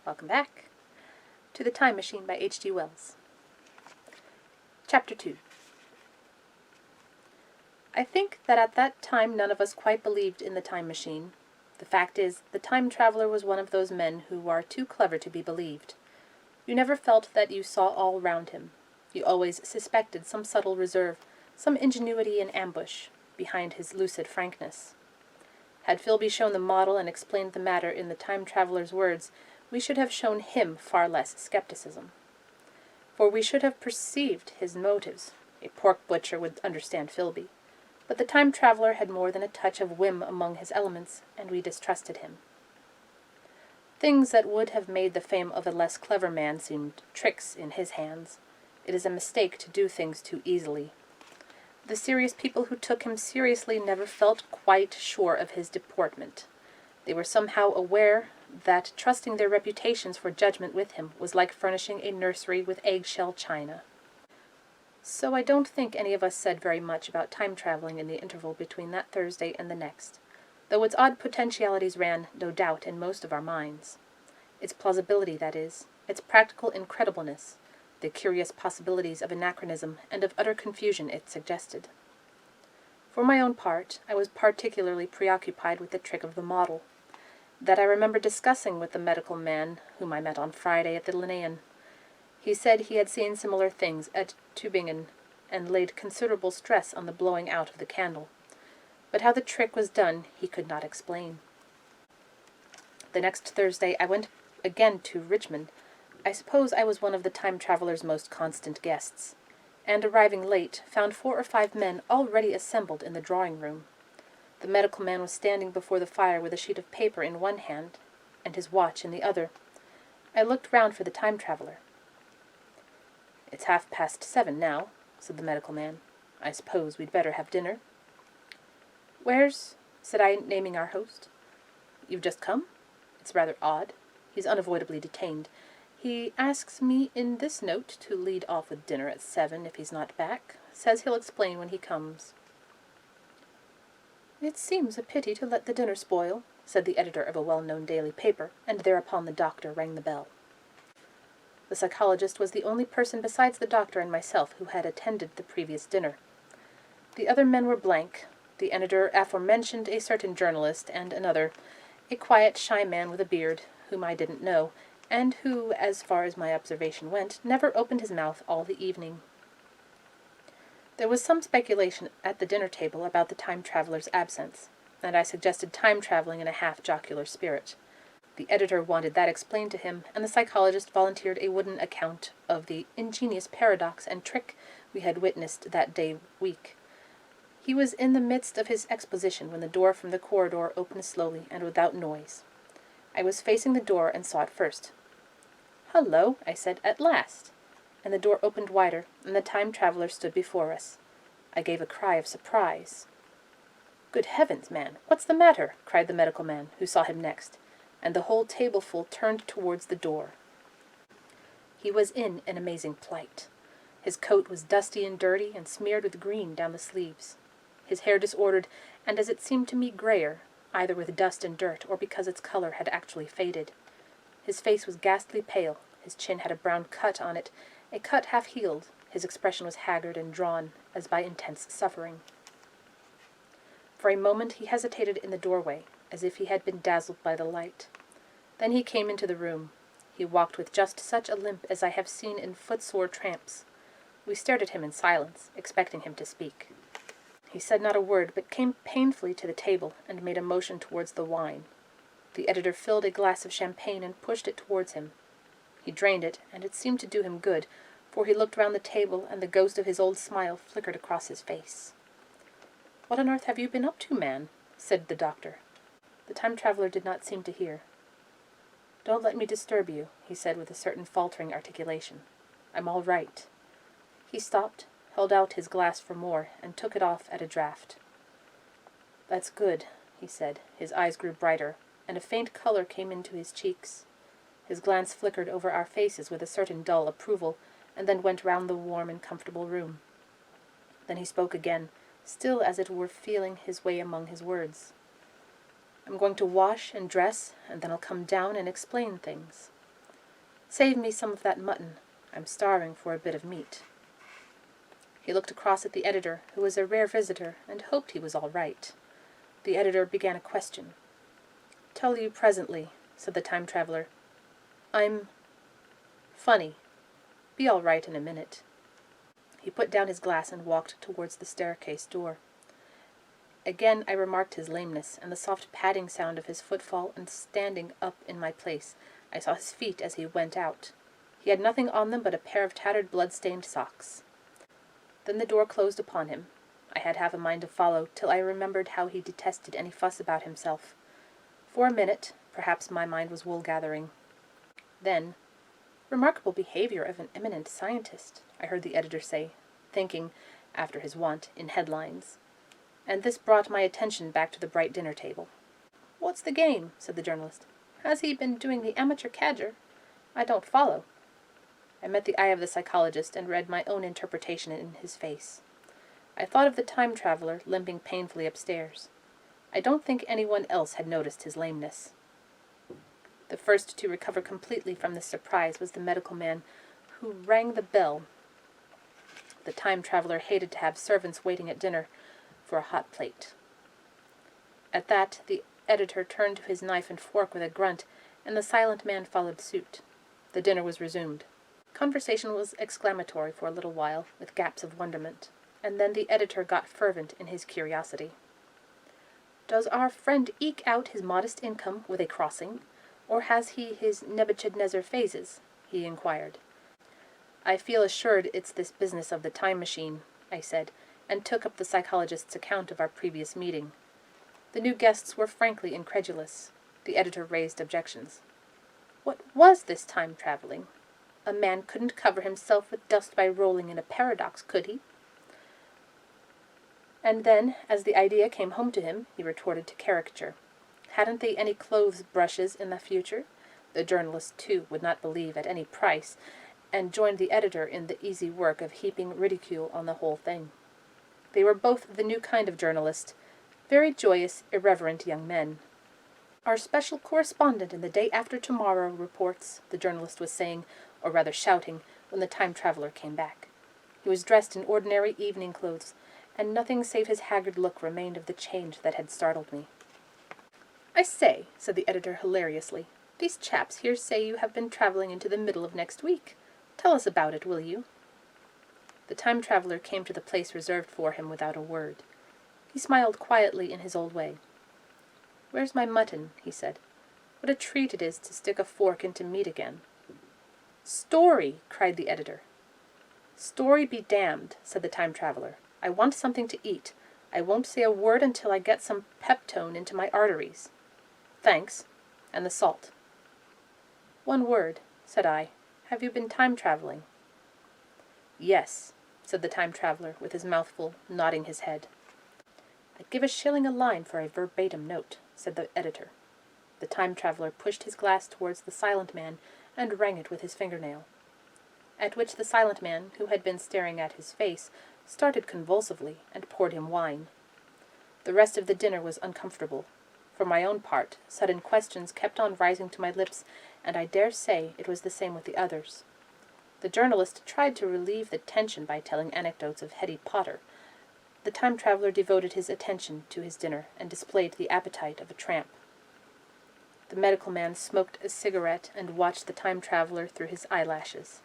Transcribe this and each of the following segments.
Welcome back to The Time Machine by H.G. Wells. Chapter 2. I think that at that time none of us quite believed in the time machine. The fact is, the time traveler was one of those men who are too clever to be believed. You never felt that you saw all round him. You always suspected some subtle reserve, some ingenuity in ambush, behind his lucid frankness. Had Philby shown the model and explained the matter in the time traveler's words, we should have shown him far less skepticism. For we should have perceived his motives. A pork butcher would understand Philby. But the time traveler had more than a touch of whim among his elements, and we distrusted him. Things that would have made the fame of a less clever man seemed tricks in his hands. It is a mistake to do things too easily. The serious people who took him seriously never felt quite sure of his deportment. They were somehow aware that trusting their reputations for judgment with him was like furnishing a nursery with eggshell china. So I don't think any of us said very much about time traveling in the interval between that Thursday and the next, though its odd potentialities ran, no doubt, in most of our minds. Its plausibility, that is, its practical incredibleness, the curious possibilities of anachronism and of utter confusion it suggested. For my own part, I was particularly preoccupied with the trick of the model, that I remember discussing with the medical man whom I met on Friday at the Linnean. He said he had seen similar things at Tübingen, and laid considerable stress on the blowing out of the candle. But how the trick was done he could not explain. The next Thursday I went again to Richmond. I suppose I was one of the time traveller's most constant guests, and arriving late, found 4 or 5 men already assembled in the drawing-room. The medical man was standing before the fire with a sheet of paper in one hand, and his watch in the other. I looked round for the time traveller. "It's 7:30 now," said the medical man. "I suppose we'd better have dinner." "Where's—" said I, naming our host. "You've just come? It's rather odd. He's unavoidably detained. He asks me in this note to lead off with dinner at 7 if he's not back. Says he'll explain when he comes." "It seems a pity to let the dinner spoil," said the editor of a well-known daily paper, and thereupon the doctor rang the bell. The psychologist was the only person besides the doctor and myself who had attended the previous dinner. The other men were blank, the editor aforementioned, a certain journalist, and another, a quiet, shy man with a beard, whom I didn't know, and who, as far as my observation went, never opened his mouth all the evening. There was some speculation at the dinner table about the time traveller's absence, and I suggested time travelling in a half-jocular spirit. The editor wanted that explained to him, and the psychologist volunteered a wooden account of the ingenious paradox and trick we had witnessed that day week. He was in the midst of his exposition when the door from the corridor opened slowly and without noise. I was facing the door and saw it first. "Hullo," I said, "at last!" And the door opened wider, and the time traveller stood before us. I gave a cry of surprise. "Good heavens, man, what's the matter?" cried the medical man, who saw him next, and the whole tableful turned towards the door. He was in an amazing plight. His coat was dusty and dirty, and smeared with green down the sleeves. His hair disordered, and as it seemed to me grayer, either with dust and dirt, or because its colour had actually faded. His face was ghastly pale, his chin had a brown cut on it, a cut half-healed. His expression was haggard and drawn, as by intense suffering. For a moment he hesitated in the doorway, as if he had been dazzled by the light. Then he came into the room. He walked with just such a limp as I have seen in footsore tramps. We stared at him in silence, expecting him to speak. He said not a word, but came painfully to the table and made a motion towards the wine. The editor filled a glass of champagne and pushed it towards him. He drained it, and it seemed to do him good, for he looked round the table, and the ghost of his old smile flickered across his face. "What on earth have you been up to, man?" said the doctor. The time traveller did not seem to hear. "Don't let me disturb you," he said with a certain faltering articulation. "I'm all right." He stopped, held out his glass for more, and took it off at a draught. "That's good," he said. His eyes grew brighter, and a faint colour came into his cheeks. His glance flickered over our faces with a certain dull approval, and then went round the warm and comfortable room. Then he spoke again, still as it were feeling his way among his words. "I'm going to wash and dress, and then I'll come down and explain things. Save me some of that mutton. I'm starving for a bit of meat." He looked across at the editor, who was a rare visitor, and hoped he was all right. The editor began a question. "Tell you presently," said the time-traveler. "I'm funny. Be all right in a minute." He put down his glass and walked towards the staircase door. Again I remarked his lameness, and the soft padding sound of his footfall, and standing up in my place, I saw his feet as he went out. He had nothing on them but a pair of tattered blood-stained socks. Then the door closed upon him. I had half a mind to follow, till I remembered how he detested any fuss about himself. For a minute, perhaps my mind was wool-gathering. Then, "Remarkable behavior of an eminent scientist," I heard the editor say, thinking, after his wont, in headlines. And this brought my attention back to the bright dinner table. "What's the game?" said the journalist. "Has he been doing the amateur cadger? I don't follow." I met the eye of the psychologist and read my own interpretation in his face. I thought of the time-traveler limping painfully upstairs. I don't think anyone else had noticed his lameness. The first to recover completely from this surprise was the medical man, who rang the bell. The time-traveler hated to have servants waiting at dinner for a hot plate. At that, the editor turned to his knife and fork with a grunt, and the silent man followed suit. The dinner was resumed. Conversation was exclamatory for a little while, with gaps of wonderment, and then the editor got fervent in his curiosity. "Does our friend eke out his modest income with a crossing, or has he his Nebuchadnezzar phases?" he inquired. "I feel assured it's this business of the time machine," I said, and took up the psychologist's account of our previous meeting. The new guests were frankly incredulous. The editor raised objections. What was this time-traveling? A man couldn't cover himself with dust by rolling in a paradox, could he? And then, as the idea came home to him, he retorted to caricature. Hadn't they any clothes-brushes in the future? The journalist, too, would not believe at any price, and joined the editor in the easy work of heaping ridicule on the whole thing. They were both the new kind of journalist, very joyous, irreverent young men. "Our special correspondent in the Day After Tomorrow reports," the journalist was saying, or rather shouting, when the time-traveler came back. He was dressed in ordinary evening clothes, and nothing save his haggard look remained of the change that had startled me. "I say," said the editor hilariously, "these chaps here say you have been travelling into the middle of next week. Tell us about it, will you?" The time-traveler came to the place reserved for him without a word. He smiled quietly in his old way. "Where's my mutton?" he said. "What a treat it is to stick a fork into meat again." "Story!" cried the editor. "Story be damned," said the time-traveler. "I want something to eat. I won't say a word until I get some peptone into my arteries." "Thanks. And the salt." "One word," said I. "Have you been time-traveling?" "Yes," said the time-traveler, with his mouth full, nodding his head. "I'd give a shilling a line for a verbatim note," said the editor. The time-traveler pushed his glass towards the silent man and rang it with his fingernail. At which the silent man, who had been staring at his face, started convulsively and poured him wine. The rest of the dinner was uncomfortable. For my own part, sudden questions kept on rising to my lips, and I dare say it was the same with the others. The journalist tried to relieve the tension by telling anecdotes of Hetty Potter. The time-traveler devoted his attention to his dinner and displayed the appetite of a tramp. The medical man smoked a cigarette and watched the time-traveler through his eyelashes.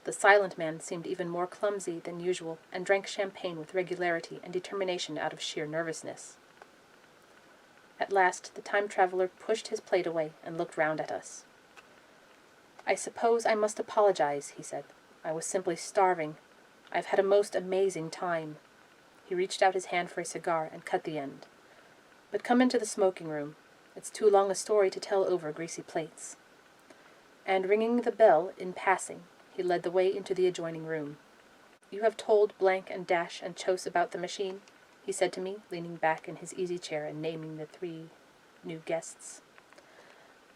The silent man seemed even more clumsy than usual, and drank champagne with regularity and determination out of sheer nervousness. At last the time-traveler pushed his plate away and looked round at us. "I suppose I must apologize," he said. "I was simply starving. I've had a most amazing time." He reached out his hand for a cigar and cut the end. "But come into the smoking-room. It's too long a story to tell over greasy plates." And ringing the bell in passing, he led the way into the adjoining room. "You have told Blank and Dash and Chose about the machine?" he said to me, leaning back in his easy-chair and naming the 3 new guests.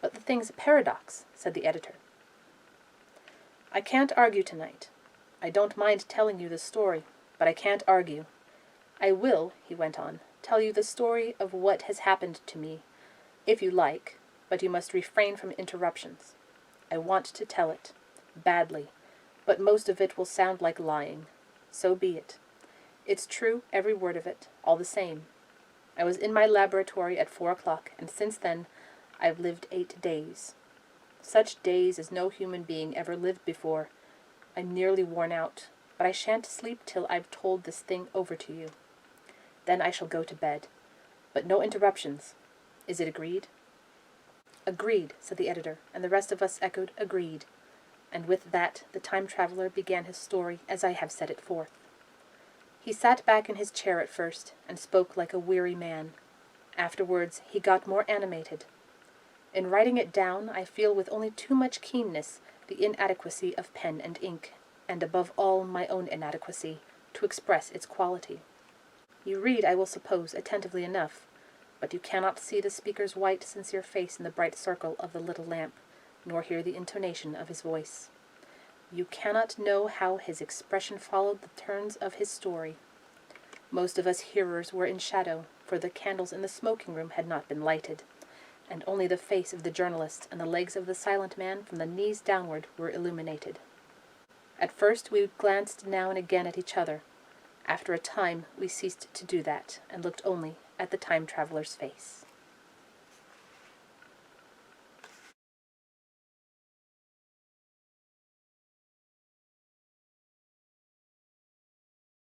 "But the thing's a paradox," said the editor. "I can't argue tonight. I don't mind telling you the story, but I can't argue. I will," he went on, "tell you the story of what has happened to me, if you like, but you must refrain from interruptions. I want to tell it. Badly. But most of it will sound like lying. So be it. It's true, every word of it, all the same. I was in my laboratory at 4 o'clock, and since then I've lived 8 days. Such days as no human being ever lived before. I'm nearly worn out, but I shan't sleep till I've told this thing over to you. Then I shall go to bed. But no interruptions. Is it agreed? Agreed, said the editor, and the rest of us echoed agreed. And with that the time-traveller began his story as I have set it forth. He sat back in his chair at first, and spoke like a weary man. Afterwards he got more animated. In writing it down, I feel with only too much keenness the inadequacy of pen and ink, and above all my own inadequacy, to express its quality. You read, I will suppose, attentively enough, but you cannot see the speaker's white, sincere face in the bright circle of the little lamp, nor hear the intonation of his voice. You cannot know how his expression followed the turns of his story. Most of us hearers were in shadow, for the candles in the smoking room had not been lighted, and only the face of the journalist and the legs of the silent man from the knees downward were illuminated. At first we glanced now and again at each other. After a time we ceased to do that, and looked only at the time-traveller's face.